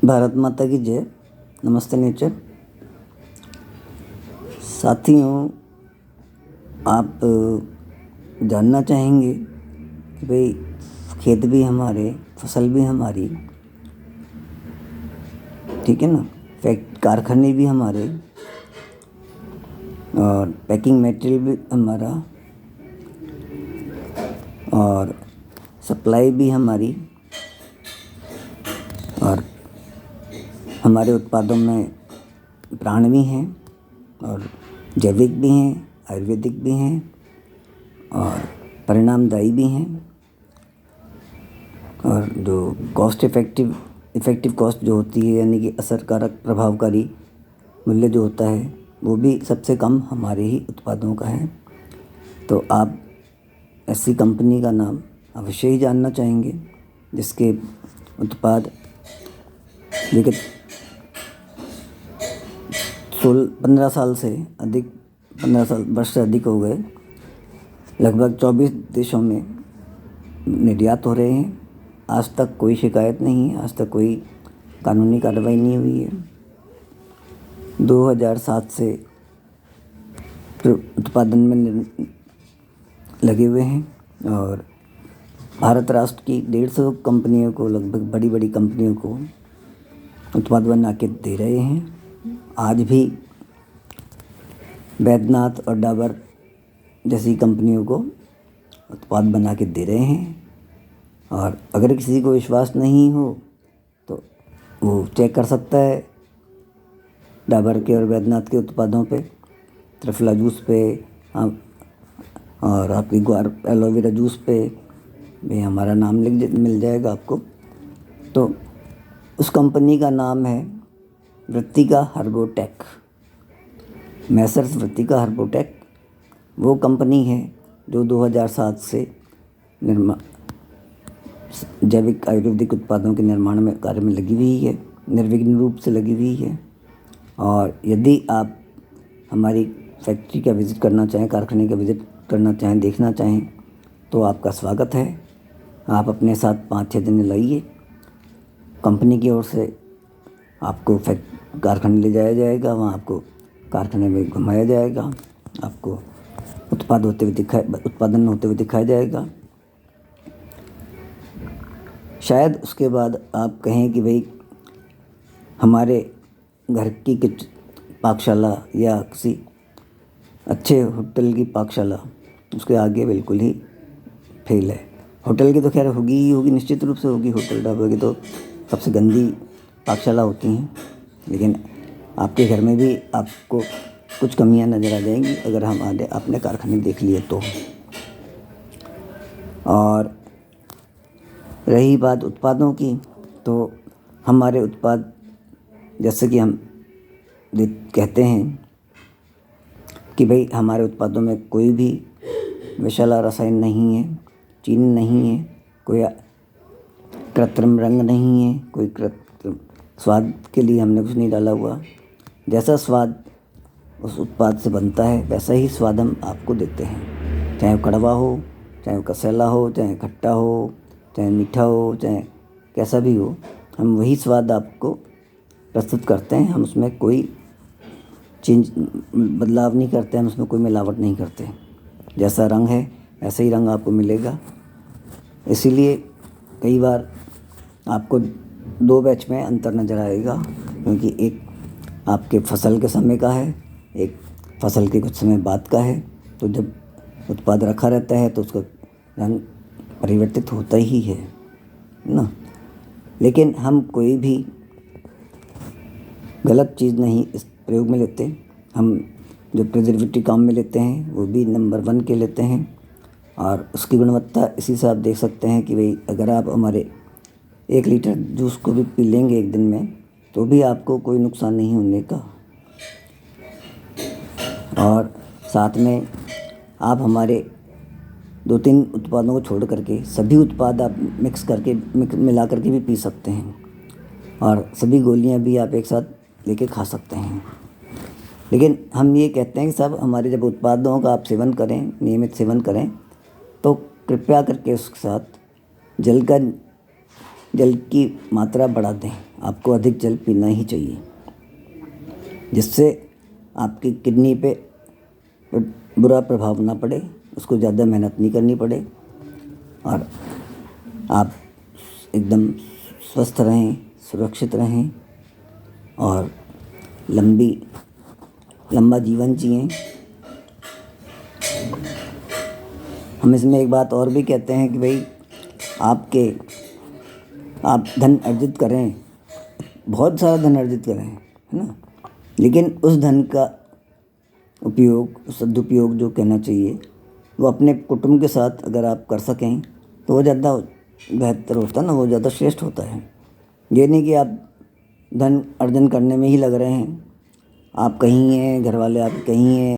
भारत माता की जय। नमस्ते नेचर। साथियों, आप जानना चाहेंगे कि भाई खेत भी हमारे, फसल भी हमारी, ठीक है ना, कारखाने भी हमारे और पैकिंग मटेरियल भी हमारा और सप्लाई भी हमारी और हमारे उत्पादों में प्राण भी हैं और जैविक भी हैं, आयुर्वेदिक भी हैं और परिणामदायी भी हैं। और जो कॉस्ट इफ़ेक्टिव कॉस्ट जो होती है, यानी कि असरकारक प्रभावकारी मूल्य जो होता है, वो भी सबसे कम हमारे ही उत्पादों का है। तो आप ऐसी कंपनी का नाम अवश्य ही जानना चाहेंगे जिसके उत्पाद विगत 15 साल से अधिक, 15 साल वर्ष से अधिक हो गए, लगभग 24 देशों में निर्यात हो रहे हैं। आज तक कोई शिकायत नहीं है, आज तक कोई कानूनी कार्रवाई नहीं हुई है। 2007 से उत्पादन में लगे हुए हैं और भारत राष्ट्र की 150 कंपनियों को, लगभग बड़ी बड़ी कंपनियों को उत्पाद बना के दे रहे हैं। आज भी बैद्यनाथ और डाबर जैसी कंपनियों को उत्पाद बना के दे रहे हैं। और अगर किसी को विश्वास नहीं हो तो वो चेक कर सकता है डाबर के और बैद्यनाथ के उत्पादों पे, त्रिफला जूस पे और आपकी एलोवेरा जूस पे भी हमारा नाम मिल जाएगा आपको। तो उस कंपनी का नाम है वृत्तिका हर्बोटेक, मैसर्स वृत्तिका हर्बोटेक। वो कंपनी है जो 2007 से जैविक आयुर्वेदिक उत्पादों के निर्माण में कार्य में लगी हुई है, निर्विघ्न रूप से लगी हुई है। और यदि आप हमारी फैक्ट्री का विज़िट करना चाहें, कारखाने का विज़िट करना चाहें, देखना चाहें, तो आपका स्वागत है। आप अपने साथ 5-6 दिन लाइए। कंपनी की ओर से आपको कारखाने ले जाया जाएगा, वहाँ आपको कारखाने में घुमाया जाएगा, आपको उत्पादन होते हुए दिखाया जाएगा। शायद उसके बाद आप कहें कि भाई हमारे घर की पाकशाला या किसी अच्छे होटल की पाकशाला उसके आगे बिल्कुल ही फेल है। होटल की तो खैर होगी ही होगी, निश्चित रूप से होगी। होटल ढाबे की तो सबसे गंदी पाकशाला होती हैं, लेकिन आपके घर में भी आपको कुछ कमियां नज़र आ जाएंगी अगर आपने कारखाने देख लिए तो। और रही बात उत्पादों की, तो हमारे उत्पाद, जैसे कि हम कहते हैं कि भाई हमारे उत्पादों में कोई भी विषैला रसायन नहीं है, चीनी नहीं है, कोई कृत्रिम रंग नहीं है, कोई कृत्रिम स्वाद के लिए हमने कुछ नहीं डाला हुआ। जैसा स्वाद उस उत्पाद से बनता है वैसा ही स्वाद हम आपको देते हैं, चाहे वो कड़वा हो, चाहे वो कसैला हो, चाहे खट्टा हो, चाहे मीठा हो, चाहे कैसा भी हो, हम वही स्वाद आपको प्रस्तुत करते हैं। हम उसमें कोई बदलाव नहीं करते, हम उसमें कोई मिलावट नहीं करते। जैसा रंग है ऐसा ही रंग आपको मिलेगा। इसीलिए कई बार आपको 2 बैच में अंतर नज़र आएगा, क्योंकि एक आपके फसल के समय का है, एक फसल के कुछ समय बाद का है। तो जब उत्पाद रखा रहता है तो उसका रंग परिवर्तित होता ही है ना। लेकिन हम कोई भी गलत चीज़ नहीं इस प्रयोग में लेते। हम जो प्रिजर्वेटिव काम में लेते हैं वो भी नंबर 1 के लेते हैं। और उसकी गुणवत्ता इसी से आप देख सकते हैं कि भाई अगर आप हमारे 1 लीटर जूस को भी पी लेंगे एक दिन में तो भी आपको कोई नुकसान नहीं होने का। और साथ में आप हमारे 2-3 उत्पादों को छोड़ करके सभी उत्पाद आप मिला करके भी पी सकते हैं, और सभी गोलियां भी आप एक साथ लेके खा सकते हैं। लेकिन हम ये कहते हैं कि सब हमारे जब उत्पादों का आप सेवन करें, नियमित सेवन करें, तो कृपया करके उसके साथ जल की मात्रा बढ़ा दें। आपको अधिक जल पीना ही चाहिए, जिससे आपकी किडनी पे बुरा प्रभाव ना पड़े, उसको ज़्यादा मेहनत नहीं करनी पड़े और आप एकदम स्वस्थ रहें, सुरक्षित रहें और लंबा जीवन जिएं। हम इसमें एक बात और भी कहते हैं कि भाई आप धन अर्जित करें, बहुत सारा धन अर्जित करें, है ना, लेकिन उस धन का उपयोग, सदुपयोग जो कहना चाहिए, वो अपने कुटुंब के साथ अगर आप कर सकें तो वो ज़्यादा बेहतर होता है ना, वो ज़्यादा श्रेष्ठ होता है। ये नहीं कि आप धन अर्जन करने में ही लग रहे हैं, आप कहीं हैं, घर वाले आप कहीं हैं,